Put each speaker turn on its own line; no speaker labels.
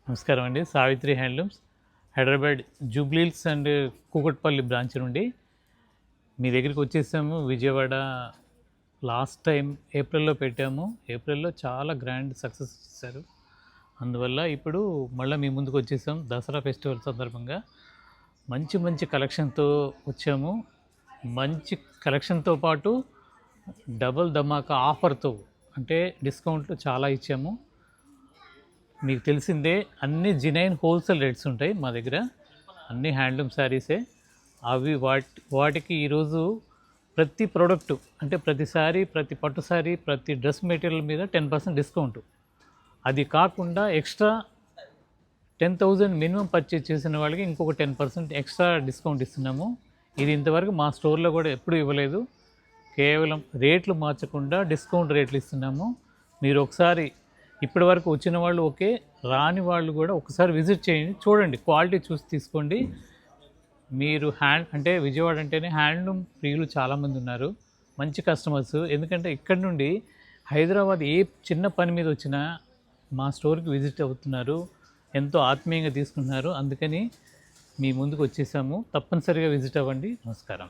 నమస్కారం అండి. Savitri handlooms Hyderabad Jubilee Hills and Kukatpally branch నుండి మీ దగ్గరికి వచ్చేసాము. విజయవాడ లాస్ట్ టైం ఏప్రిల్లో పెట్టాము. ఏప్రిల్లో చాలా గ్రాండ్ సక్సెస్ ఇచ్చారు. అందువల్ల ఇప్పుడు మళ్ళీ మీ ముందుకు వచ్చేసాం. దసరా ఫెస్టివల్ సందర్భంగా మంచి మంచి కలెక్షన్తో వచ్చాము. మంచి కలెక్షన్తో పాటు డబుల్ ధమాకా ఆఫర్తో, అంటే డిస్కౌంట్లు చాలా ఇచ్చాము. మీకు తెలిసిందే, అన్ని జినైన్ హోల్సేల్ రేట్స్ ఉంటాయి మా దగ్గర. అన్ని హ్యాండ్లూమ్ శారీసే. అవి వాటికి ఈరోజు ప్రతి ప్రోడక్టు, అంటే ప్రతిసారి ప్రతి పట్టు శారీ, ప్రతి డ్రెస్ మెటీరియల్ మీద 10% డిస్కౌంట్. అది కాకుండా ఎక్స్ట్రా 10,000 మినిమం పర్చేజ్ చేసిన వాళ్ళకి ఇంకొక 10% ఎక్స్ట్రా డిస్కౌంట్ ఇస్తున్నాము. ఇది ఇంతవరకు మా స్టోర్లో కూడా ఎప్పుడూ ఇవ్వలేదు. కేవలం రేట్లు మార్చకుండా డిస్కౌంట్ రేట్లు ఇస్తున్నాము. మీరు ఒకసారి ఇప్పటి వరకు వచ్చిన వాళ్ళు ఓకే, రాని వాళ్ళు కూడా ఒకసారి విజిట్ చేయండి, చూడండి, క్వాలిటీ చూసి తీసుకోండి. మీరు అంటే విజయవాడ అంటేనే హ్యాండ్లూమ్ ప్రియులు చాలామంది ఉన్నారు, మంచి కస్టమర్స్. ఎందుకంటే ఇక్కడ నుండి హైదరాబాద్ ఏ చిన్న పని మీద వచ్చినా మా స్టోర్కి విజిట్ అవుతున్నారు, ఎంతో ఆత్మీయంగా తీసుకుంటున్నారు. అందుకని మీ ముందుకు వచ్చేసాము. తప్పనిసరిగా విజిట్ అవ్వండి. నమస్కారం.